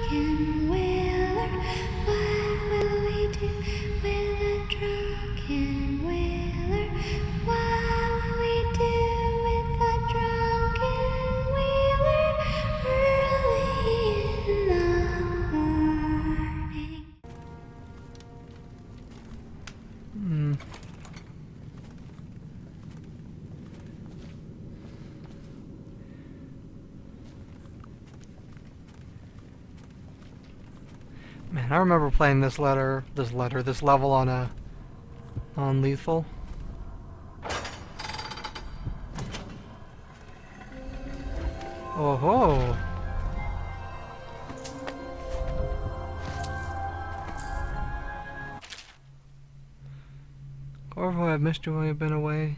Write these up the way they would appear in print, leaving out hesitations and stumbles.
drunken whaler? What will we do with a drunken whaler? What will we do with a drunken whaler early in the morning? Man, I remember playing this level on lethal. Oh ho! Corvo, I've missed you while you've been away.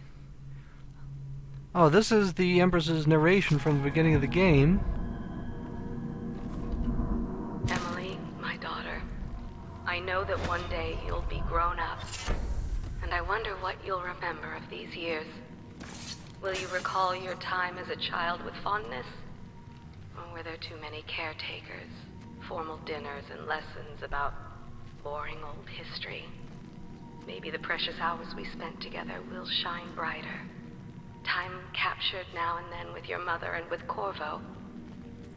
Oh, this is the Empress's narration from the beginning of the game. I know that one day you'll be grown up, and I wonder what you'll remember of these years. Will you recall your time as a child with fondness? Or were there too many caretakers, formal dinners and lessons about boring old history? Maybe the precious hours we spent together will shine brighter. Time captured now and then with your mother and with Corvo,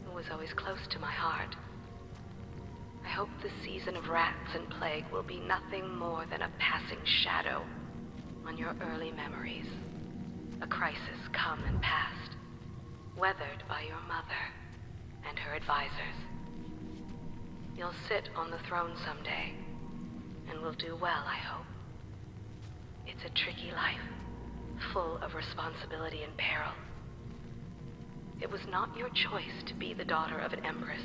who was always close to my heart. I hope the season of rats and plague will be nothing more than a passing shadow on your early memories. A crisis come and past, weathered by your mother and her advisors. You'll sit on the throne someday, and will do well, I hope. It's a tricky life, full of responsibility and peril. It was not your choice to be the daughter of an empress,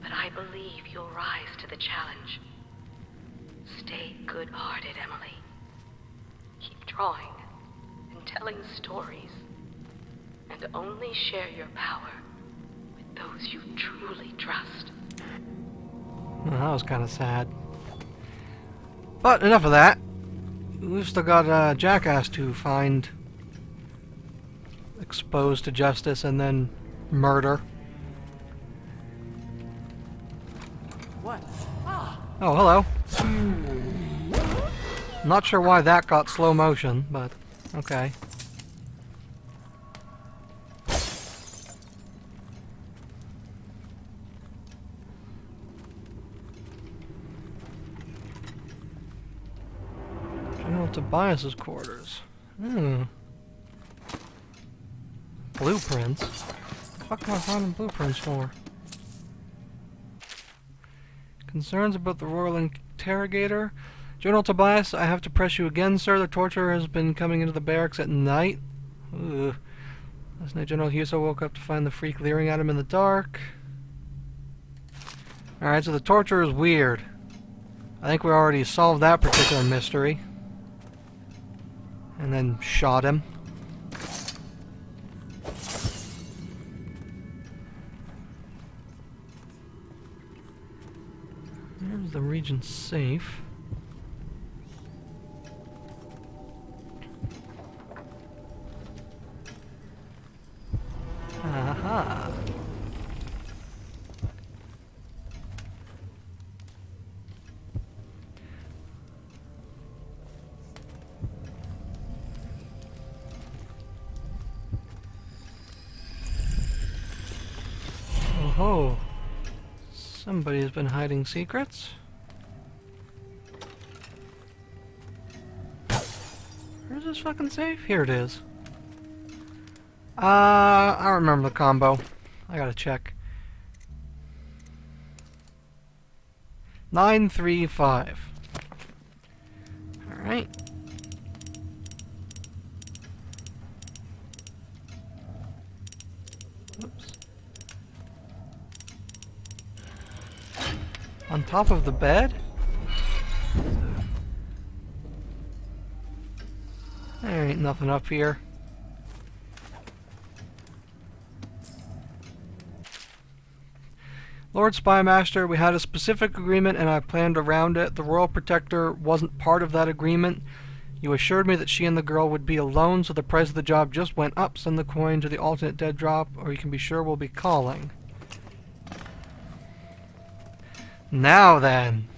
but I believe you'll rise to the challenge. Stay good-hearted, Emily. Keep drawing and telling stories, and only share your power with those you truly trust. Well, that was kind of sad. But enough of that. We've still got a jackass to find, exposed to justice, and then murder. What? Ah. Oh, hello. Not sure why that got slow motion, but okay. General Tobias's quarters. Blueprints? What the fuck am I finding blueprints for? Concerns about the Royal Interrogator? General Tobias, I have to press you again, sir. The torturer has been coming into the barracks at night. Ugh. Last night, General Huso woke up to find the freak leering at him in the dark. Alright, so the torturer is weird. I think we already solved that particular mystery. And then shot him. There's the Regent's safe. Aha. Oh, somebody's been hiding secrets. Where's this fucking safe? Here it is. I remember the combo. I gotta check. 935. Alright. Oops. On top of the bed? There ain't nothing up here. Lord Spymaster, we had a specific agreement and I planned around it. The Royal Protector wasn't part of that agreement. You assured me that she and the girl would be alone, so the price of the job just went up. Send the coin to the alternate dead drop, or you can be sure we'll be calling. Now then.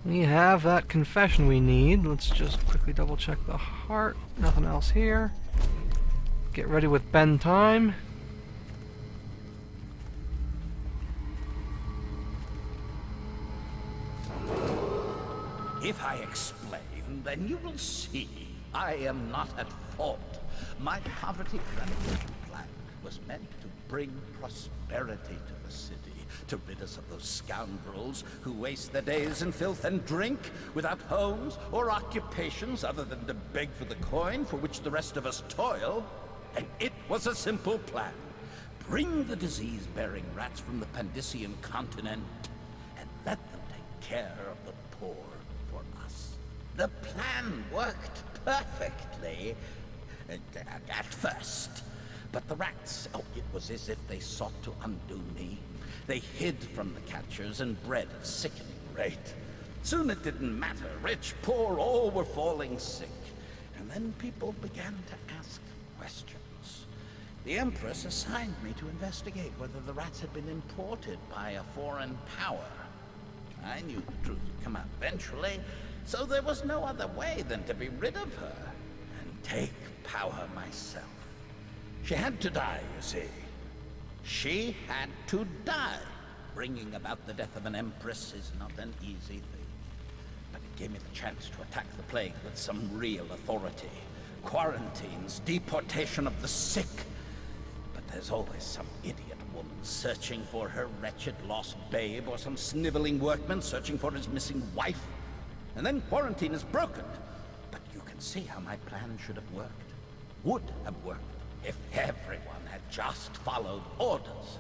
We have that confession we need. Let's just quickly double check the heart. Nothing else here. Get ready with Ben time. If I explain, then you will see I am not at fault. My poverty eradication plan was meant to bring prosperity to the city, to rid us of those scoundrels who waste their days in filth and drink, without homes or occupations other than to beg for the coin for which the rest of us toil. And it was a simple plan. Bring the disease-bearing rats from the Pandician continent and let them take care of the poor for us. The plan worked perfectly at first. But the rats, it was as if they sought to undo me. They hid from the catchers and bred at a sickening rate. Soon it didn't matter. Rich, poor, all were falling sick. And then people began to ask questions. The Empress assigned me to investigate whether the rats had been imported by a foreign power. I knew the truth would come out eventually, so there was no other way than to be rid of her and take power myself. She had to die, you see. She had to die. Bringing about the death of an empress is not an easy thing. But it gave me the chance to attack the plague with some real authority. Quarantines, deportation of the sick. But there's always some idiot woman searching for her wretched lost babe, or some sniveling workman searching for his missing wife. And then quarantine is broken. But you can see how my plan should have worked. Would have worked. If everyone had just followed orders.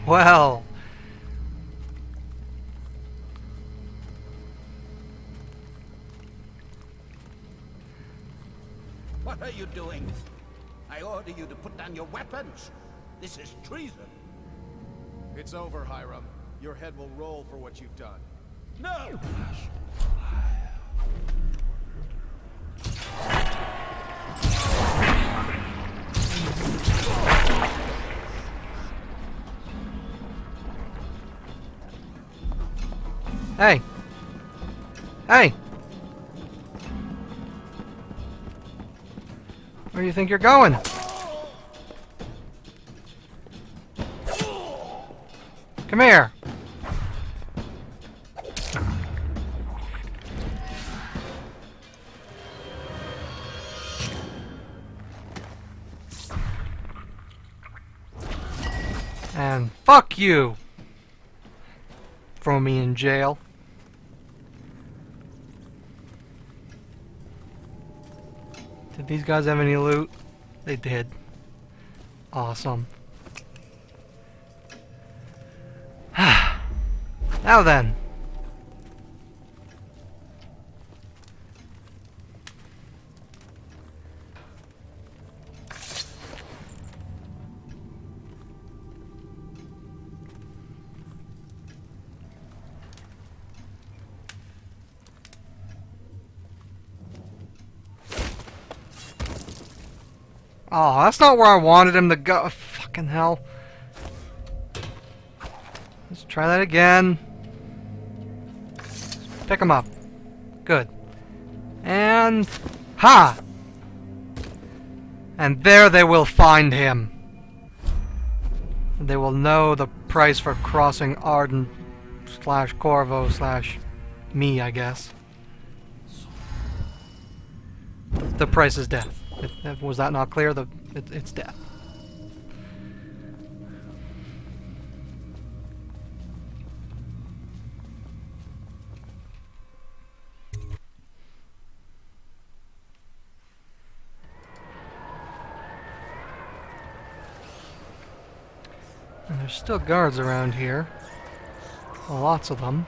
Well. What are you doing? I order you to put down your weapons. This is treason. It's over, Hiram. Your head will roll for what you've done. No! Hey! Hey! Where do you think you're going? Come here! And fuck you! Throw me in jail. Did these guys have any loot? They did. Awesome. Now then. Oh, that's not where I wanted him to go. Fucking hell. Let's try that again. Pick him up. Good. And... ha! And there they will find him. They will know the price for crossing Arden / Corvo / me, I guess. The price is death. Was that not clear? It's death. And there's still guards around here. Lots of them.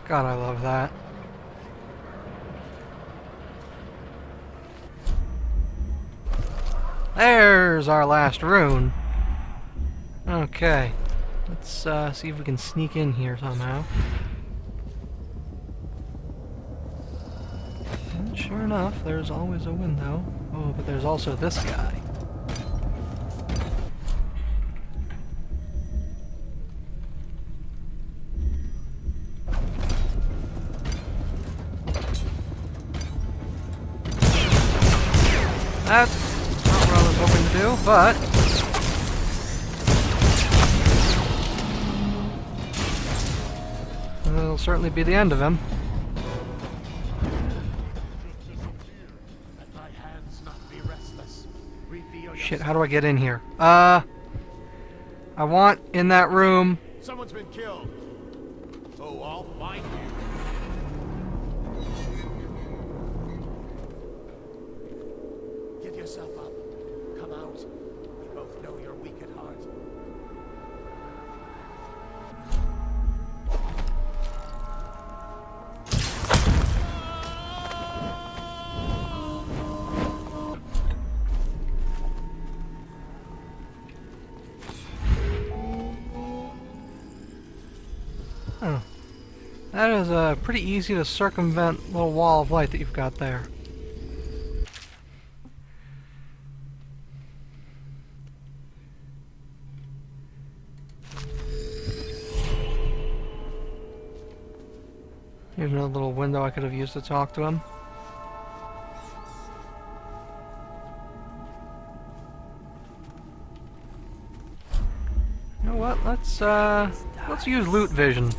God, I love that. There's our last rune. Okay. Let's see if we can sneak in here somehow. And sure enough, there's always a window. Oh, but there's also this guy. That's not what I was hoping to do, but it'll certainly be the end of him. Shit, how do I get in here? I want in that room. Someone's been killed. Oh, I'll find you. Get yourself up. Come out. We both know you're weak at heart. Oh. That is pretty easy to circumvent little wall of light that you've got there. Here's another little window I could have used to talk to him. You know what? Let's use loot vision.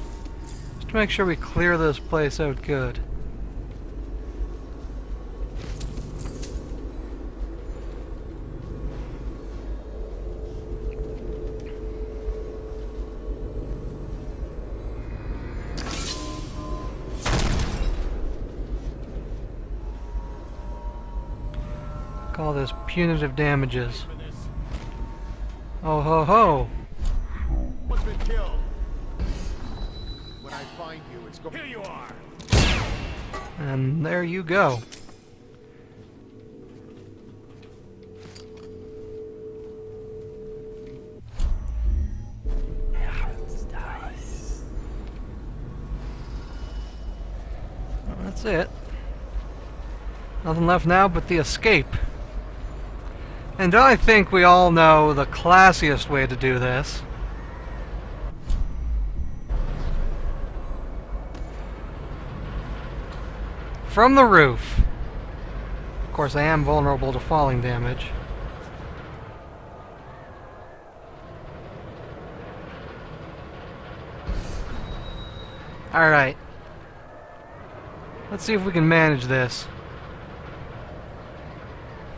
Just to make sure we clear this place out good. Call this punitive damages. Oh ho ho! What's been killed? When I find you, it's going. Here you are. And there you go. Well, that's it. Nothing left now but the escape. And I think we all know the classiest way to do this. From the roof. Of course, I am vulnerable to falling damage. Alright. Let's see if we can manage this.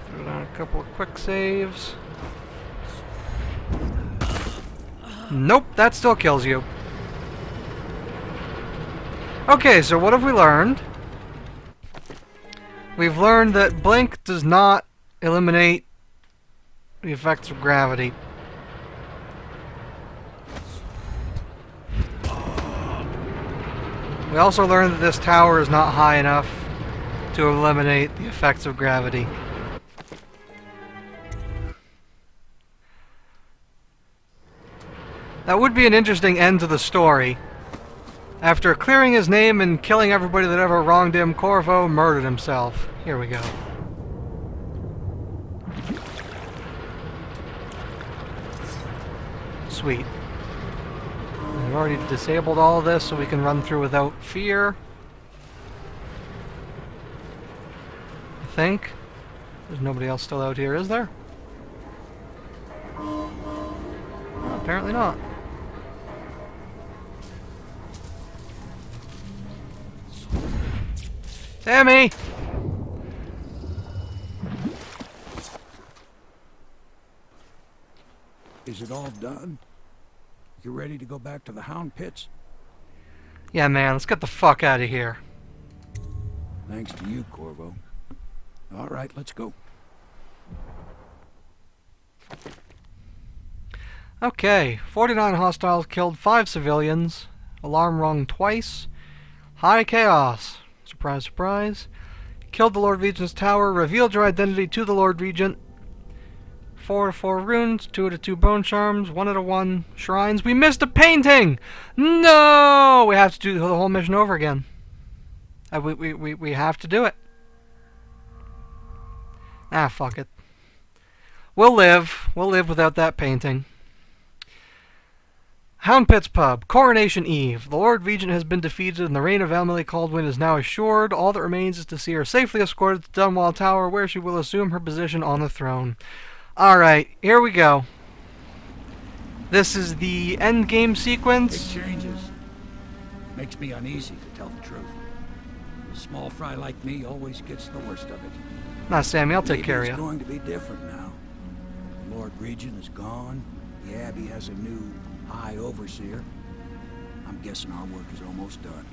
Throw down a couple of quick saves. Nope, that still kills you. Okay, so what have we learned? We've learned that blink does not eliminate the effects of gravity. We also learned that this tower is not high enough to eliminate the effects of gravity. That would be an interesting end to the story. After clearing his name and killing everybody that ever wronged him, Corvo murdered himself. Here we go. Sweet. I've already disabled all of this so we can run through without fear. I think. There's nobody else still out here, is there? Well, apparently not. Sammy! Is it all done? You ready to go back to the Hound Pits? Yeah, man, let's get the fuck out of here. Thanks to you, Corvo. All right, let's go. Okay, 49 hostiles killed 5 civilians. Alarm rung twice. High chaos. Surprise, surprise. Killed the Lord Regent's tower. Revealed your identity to the Lord Regent. 4 out of 4 runes, 2 out of 2 bone charms, 1 out of 1 shrines. We missed a painting! No! We have to do the whole mission over again. We have to do it. Ah, fuck it. We'll live. We'll live without that painting. Hound Pit's Pub, Coronation Eve. The Lord Regent has been defeated and the reign of Emily Caldwin is now assured. All that remains is to see her safely escorted to Dunwall Tower, where she will assume her position on the throne. Alright, here we go. This is the end game sequence. It changes. Makes me uneasy, to tell the truth. A small fry like me always gets the worst of it. Nah, Sammy, I'll take care of Maybe it's you. going to be different now. The Lord Regent is gone. The Abbey has a new High Overseer. I'm guessing our work is almost done.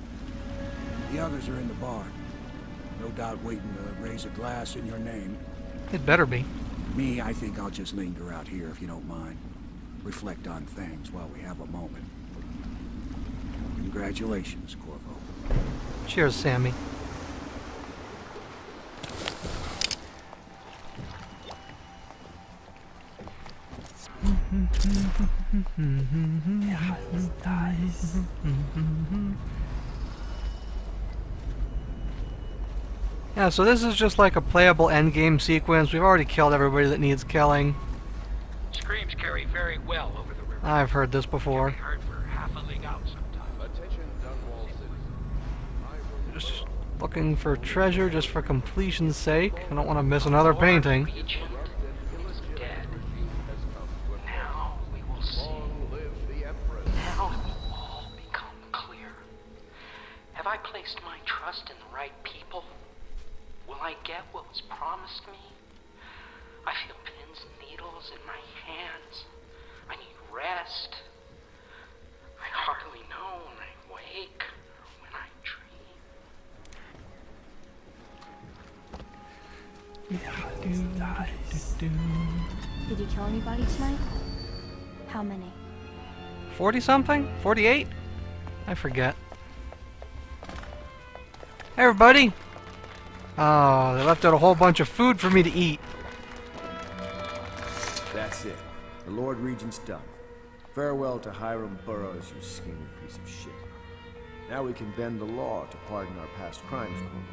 The others are in the bar. No doubt waiting to raise a glass in your name. It better be. Me, I think I'll just linger out here if you don't mind. Reflect on things while we have a moment. Congratulations, Corvo. Cheers, Sammy. Yeah, so this is just like a playable endgame sequence. We've already killed everybody that needs killing. Screams carry very well over the river. I've heard this before. Can be heard for half a league out sometime. Attention, Dunwall citizens. Just looking for treasure just for completion's sake. I don't want to miss another painting. Regent is dead. Now we will see. Long live the Empress. Now it will all become clear. Have I placed my trust in the right people? Will I get what was promised me? I feel pins and needles in my hands. I need rest. I hardly know when I wake or when I dream. Did you kill anybody tonight? How many? 40 something? 48? I forget. Hey everybody! Oh, they left out a whole bunch of food for me to eat. That's it. The Lord Regent's done. Farewell to Hiram Burrows, you scheming piece of shit. Now we can bend the law to pardon our past crimes, Corvo.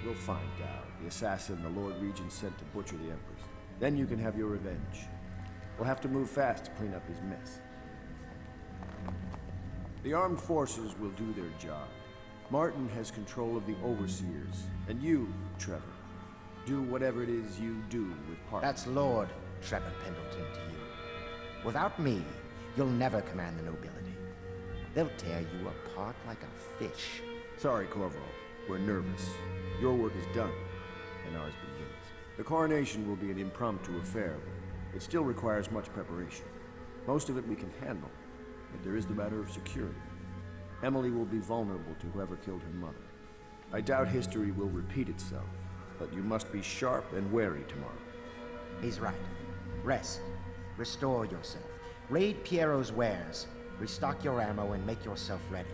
We'll find out the assassin the Lord Regent sent to butcher the Empress. Then you can have your revenge. We'll have to move fast to clean up his mess. The armed forces will do their job. Martin has control of the Overseers, and you, Trevor, do whatever it is you do with Parker. That's Lord Trevor Pendleton to you. Without me, you'll never command the nobility. They'll tear you apart like a fish. Sorry, Corvo. We're nervous. Your work is done, and ours begins. The coronation will be an impromptu affair, but it still requires much preparation. Most of it we can handle, but there is the matter of security. Emily will be vulnerable to whoever killed her mother. I doubt history will repeat itself, but you must be sharp and wary tomorrow. He's right. Rest. Restore yourself. Raid Piero's wares. Restock your ammo and make yourself ready.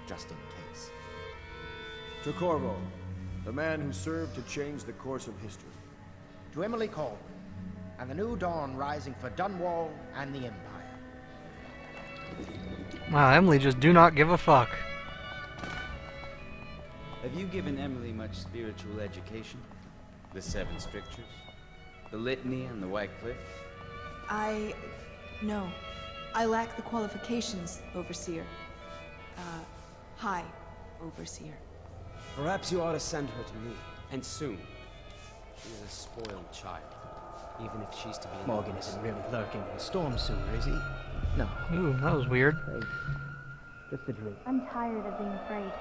Just in case. To Corvo, the man who served to change the course of history. To Emily Caldwin, and the new dawn rising for Dunwall and the Empire. Wow, Emily just do not give a fuck. Have you given Emily much spiritual education? The Seven Strictures? The Litany and the White Cliff? No. I lack the qualifications, Overseer. High Overseer. Perhaps you ought to send her to me, and soon. She is a spoiled child, even if she's to be... Morgan isn't really lurking in a storm sewer, is he? No. Ooh, that was weird. Just a dream. I'm tired of being afraid.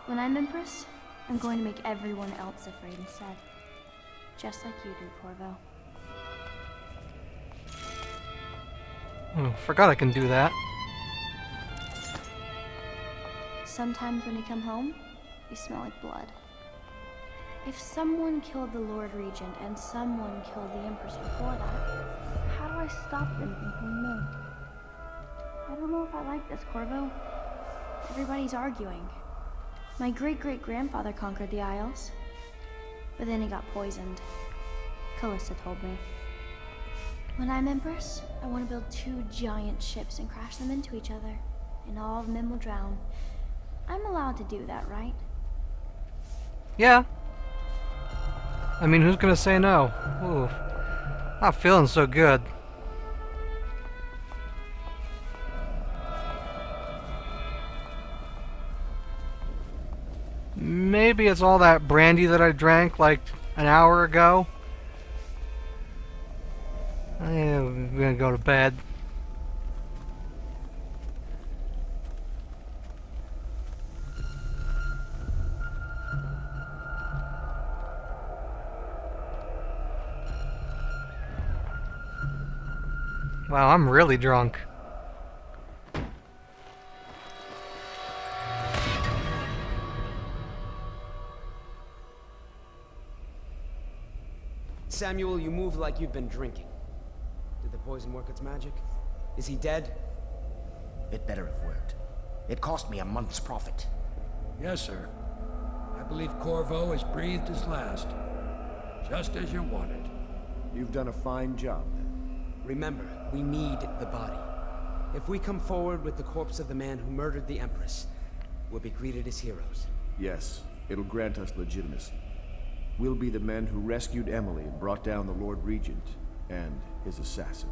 When I'm Empress, I'm going to make everyone else afraid instead. Just like you do, Corvo. Oh, forgot I can do that. Sometimes when you come home, you smell like blood. If someone killed the Lord Regent and someone killed the Empress before that, how do I stop them from killing me? I don't know if I like this, Corvo. Everybody's arguing. My great-great-grandfather conquered the Isles, but then he got poisoned. Callista told me. When I'm Empress, I want to build 2 giant ships and crash them into each other, and all of them will drown. I'm allowed to do that, right? Yeah. I mean, who's gonna say no? Ooh. Not feeling so good. Maybe it's all that brandy that I drank like an hour ago. I'm gonna go to bed. Wow, I'm really drunk. Samuel, you move like you've been drinking. Did the poison work its magic? Is he dead? It better have worked. It cost me a month's profit. Yes, sir. I believe Corvo has breathed his last. Just as you wanted. You've done a fine job, then. Remember, we need the body. If we come forward with the corpse of the man who murdered the Empress, we'll be greeted as heroes. Yes, it'll grant us legitimacy. We'll be the men who rescued Emily and brought down the Lord Regent and his assassin.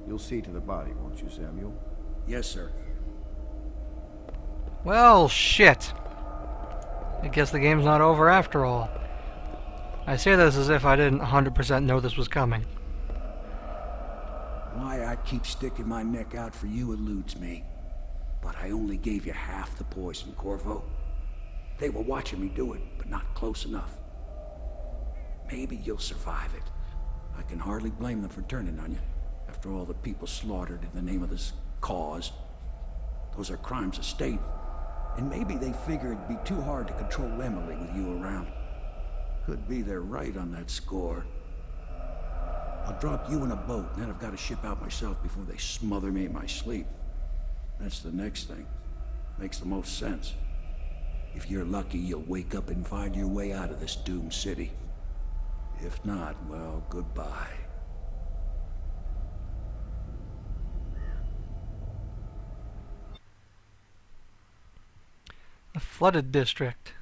You'll see to the body, won't you, Samuel? Yes, sir. Well, shit. I guess the game's not over after all. I say this as if I didn't 100% know this was coming. Why I keep sticking my neck out for you eludes me. But I only gave you half the poison, Corvo. They were watching me do it, but not close enough. Maybe you'll survive it. I can hardly blame them for turning on you, after all the people slaughtered in the name of this cause. Those are crimes of state. And maybe they figure it'd be too hard to control Emily with you around. Could be they're right on that score. I'll drop you in a boat, and then I've got to ship out myself before they smother me in my sleep. That's the next thing. Makes the most sense. If you're lucky, you'll wake up and find your way out of this doomed city. If not, well, goodbye. The flooded district.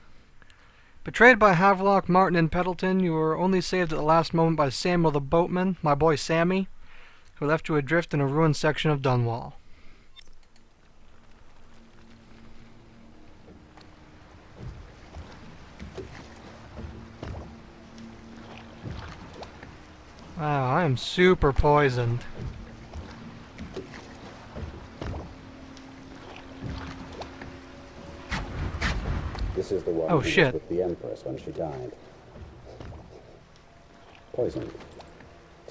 Betrayed by Havelock, Martin, and Pendleton, you were only saved at the last moment by Samuel the boatman, my boy Sammy, who left you adrift in a ruined section of Dunwall. Wow, I am super poisoned. This is the one who was with the Empress when she died. Poison.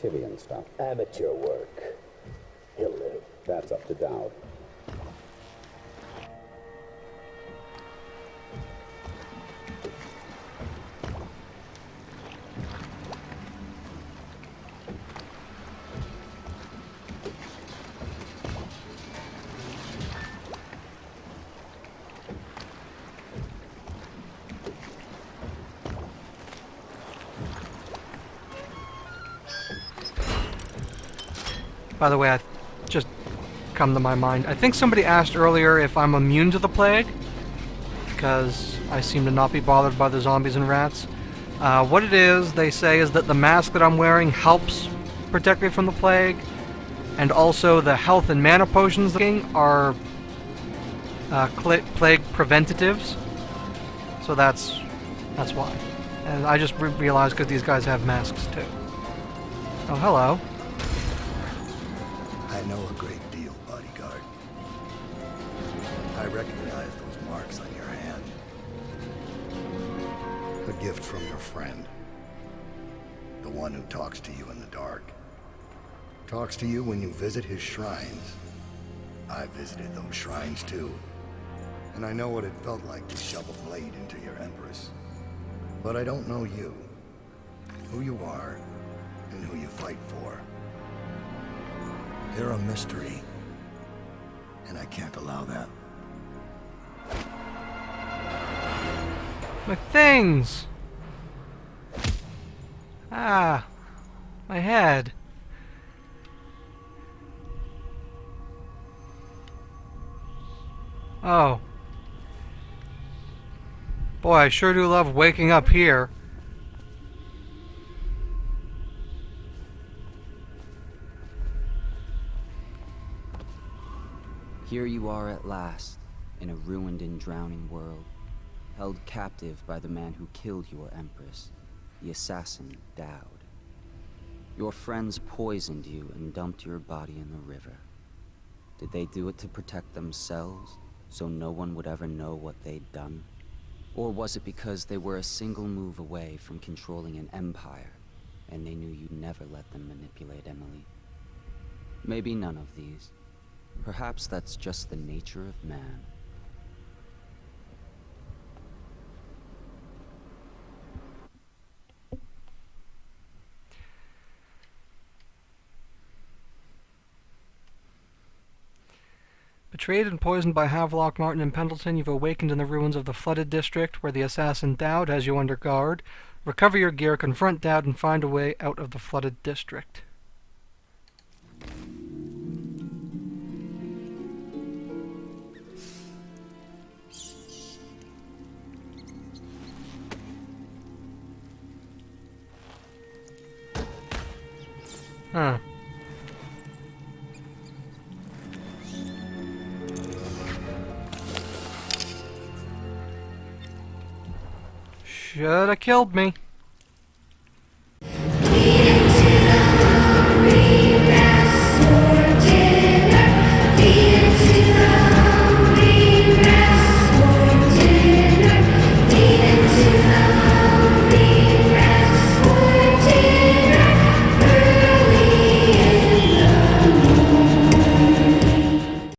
Tivian stuff. Amateur work. He'll live. That's up to Dowd. By the way, I just come to my mind. I think somebody asked earlier if I'm immune to the plague, because I seem to not be bothered by the zombies and rats. What it is, they say, is that the mask that I'm wearing helps protect me from the plague, and also the health and mana potions are plague preventatives. So that's why. And I just realized because these guys have masks too. Oh, hello. I know a great deal, bodyguard. I recognize those marks on your hand. A gift from your friend. The one who talks to you in the dark. Talks to you when you visit his shrines. I visited those shrines too. And I know what it felt like to shove a blade into your Empress. But I don't know you. Who you are, and who you fight for. You're a mystery, and I can't allow that. My things! Ah, my head. Oh. Boy, I sure do love waking up here. Here you are at last, in a ruined and drowning world, held captive by the man who killed your Empress, the assassin Dowd. Your friends poisoned you and dumped your body in the river. Did they do it to protect themselves, so no one would ever know what they'd done? Or was it because they were a single move away from controlling an empire, and they knew you'd never let them manipulate Emily? Maybe none of these. Perhaps that's just the nature of man. Betrayed and poisoned by Havelock, Martin, and Pendleton, you've awakened in the ruins of the flooded district where the assassin Dowd has you under guard. Recover your gear, confront Dowd, and find a way out of the flooded district. Huh. Should have killed me.